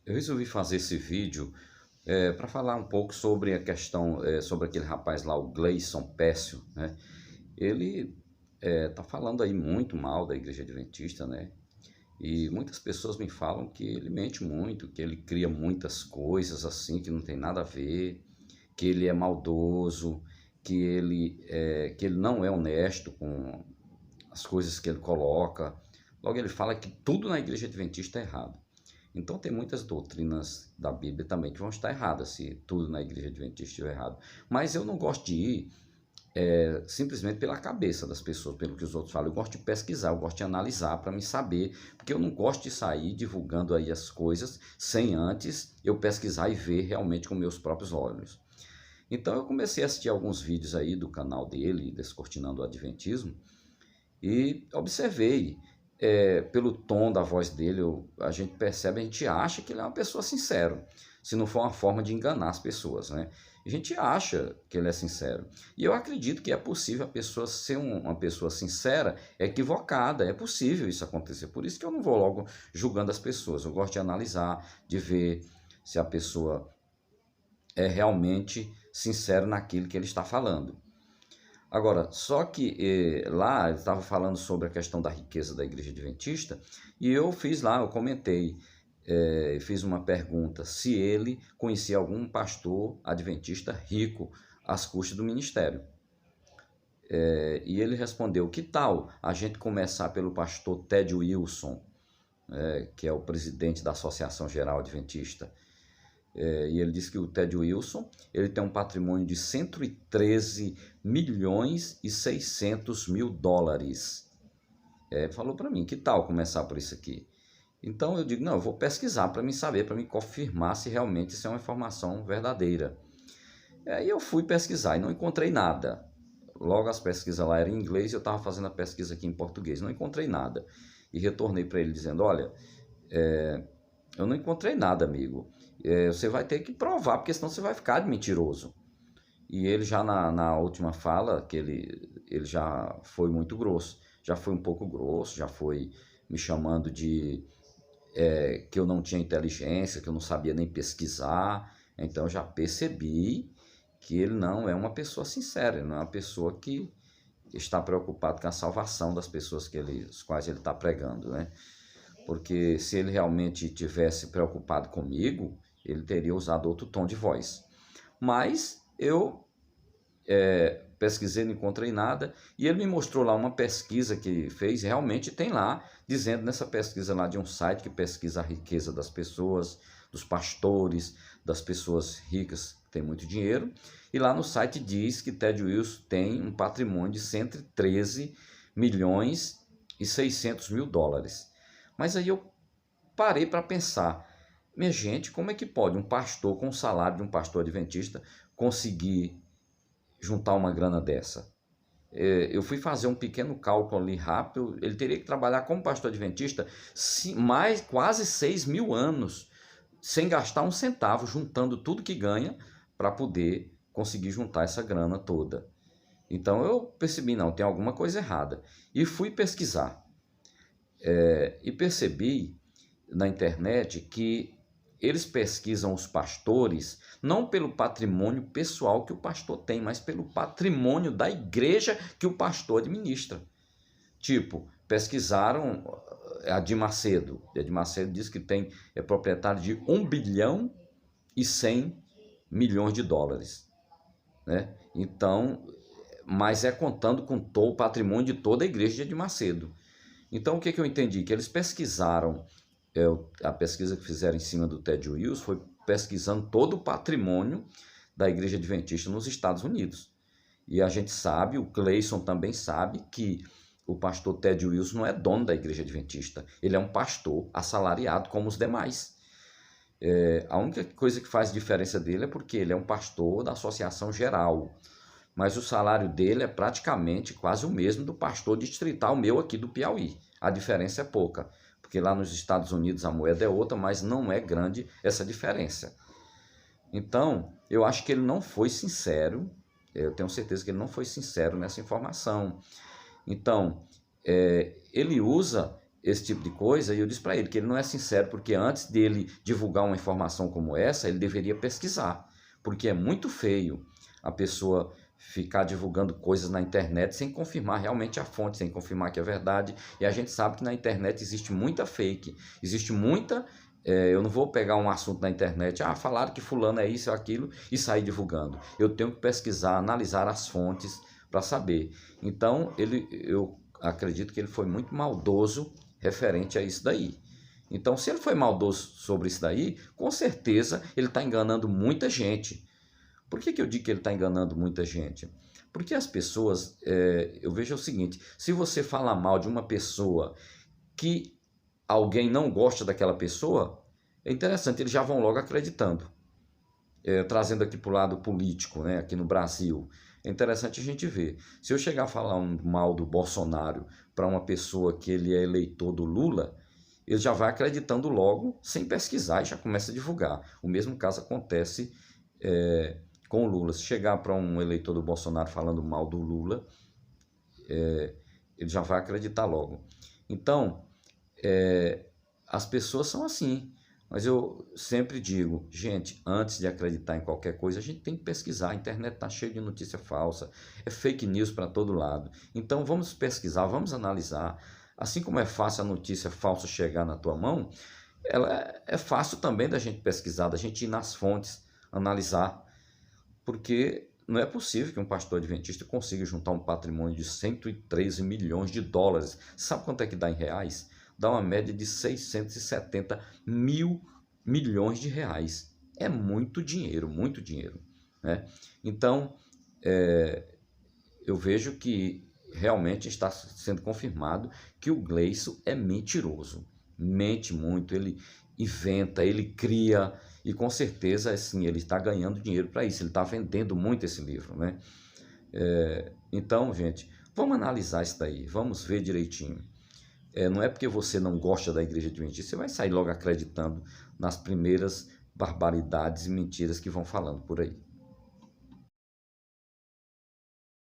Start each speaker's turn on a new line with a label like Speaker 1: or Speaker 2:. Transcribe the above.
Speaker 1: Eu resolvi fazer esse vídeo para falar um pouco sobre a questão, sobre aquele rapaz lá, o Gleison Pécio, né? Ele tá falando aí muito mal da Igreja Adventista, né? E muitas pessoas me falam que ele mente muito, que ele cria muitas coisas assim que não tem nada a ver, que ele é maldoso, que ele não é honesto com as coisas que ele coloca. Logo, ele fala que tudo na Igreja Adventista é errado. Então tem muitas doutrinas da Bíblia também que vão estar erradas, se tudo na Igreja Adventista estiver errado. Mas eu não gosto de ir simplesmente pela cabeça das pessoas, pelo que os outros falam. Eu gosto de pesquisar, eu gosto de analisar para me saber, porque eu não gosto de sair divulgando aí as coisas sem antes eu pesquisar e ver realmente com meus próprios olhos. Então eu comecei a assistir alguns vídeos aí do canal dele, Descortinando o Adventismo, e observei, pelo tom da voz dele, a gente percebe, a gente acha que ele é uma pessoa sincera, se não for uma forma de enganar as pessoas, né? A gente acha que ele é sincero. E eu acredito que é possível a pessoa ser uma pessoa sincera, equivocada, é possível isso acontecer. Por isso que eu não vou logo julgando as pessoas, eu gosto de analisar, de ver se a pessoa é realmente sincera naquilo que ele está falando. Agora, só que lá ele estava falando sobre a questão da riqueza da Igreja Adventista, e eu fiz lá, eu comentei, fiz uma pergunta se ele conhecia algum pastor adventista rico às custas do ministério. E ele respondeu: que tal a gente começar pelo pastor Ted Wilson, que é o presidente da Associação Geral Adventista. E ele disse que o Ted Wilson ele tem um patrimônio de 113 milhões e 600 mil dólares. Ele falou para mim, que tal começar por isso aqui? Então eu digo, não, eu vou pesquisar para me saber, para me confirmar se realmente isso é uma informação verdadeira. Aí eu fui pesquisar e não encontrei nada. Logo as pesquisas lá eram em inglês e eu estava fazendo a pesquisa aqui em português, não encontrei nada. E retornei para ele dizendo, olha, eu não encontrei nada, amigo. Você vai ter que provar, porque senão você vai ficar de mentiroso. E ele já na última fala, que ele já foi muito grosso. Já foi um pouco grosso, já foi me chamando de que eu não tinha inteligência, que eu não sabia nem pesquisar. Então já percebi que ele não é uma pessoa sincera, ele não é uma pessoa que está preocupado com a salvação das pessoas as quais ele está pregando, né? Porque se ele realmente tivesse preocupado comigo, ele teria usado outro tom de voz. Mas eu pesquisei, não encontrei nada, e ele me mostrou lá uma pesquisa que fez, realmente tem lá, dizendo nessa pesquisa lá de um site que pesquisa a riqueza das pessoas, dos pastores, das pessoas ricas que têm muito dinheiro, e lá no site diz que Ted Wilson tem um patrimônio de 113 milhões e 600 mil dólares. Mas aí eu parei para pensar, minha gente, como é que pode um pastor com o salário de um pastor adventista conseguir juntar uma grana dessa? Eu fui fazer um pequeno cálculo ali rápido, ele teria que trabalhar como pastor adventista mais quase 6.000 anos, sem gastar um centavo, juntando tudo que ganha para poder conseguir juntar essa grana toda. Então eu percebi, não, tem alguma coisa errada. E fui pesquisar. E percebi na internet que eles pesquisam os pastores não pelo patrimônio pessoal que o pastor tem, mas pelo patrimônio da igreja que o pastor administra. Tipo, pesquisaram a de Macedo. A de Macedo diz que é proprietário de 1 bilhão e 100 milhões de dólares, né? Então, mas é contando com todo o patrimônio de toda a igreja de Macedo. Então, o que eu entendi? Que eles pesquisaram, a pesquisa que fizeram em cima do Ted Wilson foi pesquisando todo o patrimônio da Igreja Adventista nos Estados Unidos. E a gente sabe, o Cleison também sabe, que o pastor Ted Wilson não é dono da Igreja Adventista. Ele é um pastor assalariado como os demais. A única coisa que faz diferença dele é porque ele é um pastor da Associação Geral. Mas o salário dele é praticamente quase o mesmo do pastor distrital meu aqui do Piauí. A diferença é pouca, porque lá nos Estados Unidos a moeda é outra, mas não é grande essa diferença. Então, eu acho que ele não foi sincero, eu tenho certeza que ele não foi sincero nessa informação. Então, ele usa esse tipo de coisa, e eu disse para ele que ele não é sincero, porque antes dele divulgar uma informação como essa, ele deveria pesquisar, porque é muito feio a pessoa ficar divulgando coisas na internet sem confirmar realmente a fonte, sem confirmar que é verdade, e a gente sabe que na internet existe muita fake, existe muita... eu não vou pegar um assunto na internet, falaram que fulano é isso ou aquilo, e sair divulgando. Eu tenho que pesquisar, analisar as fontes para saber. Então, eu acredito que ele foi muito maldoso referente a isso daí. Então, se ele foi maldoso sobre isso daí, com certeza ele está enganando muita gente. Por que eu digo que ele está enganando muita gente? Porque as pessoas, eu vejo o seguinte, se você falar mal de uma pessoa que alguém não gosta daquela pessoa, é interessante, eles já vão logo acreditando. Trazendo aqui para o lado político, né, aqui no Brasil, é interessante a gente ver. Se eu chegar a falar mal do Bolsonaro para uma pessoa que ele é eleitor do Lula, ele já vai acreditando logo, sem pesquisar, e já começa a divulgar. O mesmo caso acontece com o Lula. Se chegar para um eleitor do Bolsonaro falando mal do Lula, ele já vai acreditar logo. Então, as pessoas são assim. Mas eu sempre digo, gente, antes de acreditar em qualquer coisa, a gente tem que pesquisar. A internet está cheia de notícia falsa, é fake news para todo lado. Então vamos pesquisar, vamos analisar. Assim como é fácil a notícia falsa chegar na tua mão, é fácil também da gente pesquisar, da gente ir nas fontes, analisar. Porque não é possível que um pastor adventista consiga juntar um patrimônio de 113 milhões de dólares. Sabe quanto é que dá em reais? Dá uma média de 670 mil milhões de reais. É muito dinheiro, né? Então, eu vejo que realmente está sendo confirmado que o Gleison é mentiroso. Mente muito, ele inventa, ele cria, e com certeza, assim, ele está ganhando dinheiro para isso, ele está vendendo muito esse livro, né? Então, gente, vamos analisar isso daí, vamos ver direitinho. Não é porque você não gosta da Igreja Adventista, você vai sair logo acreditando nas primeiras barbaridades e mentiras que vão falando por aí.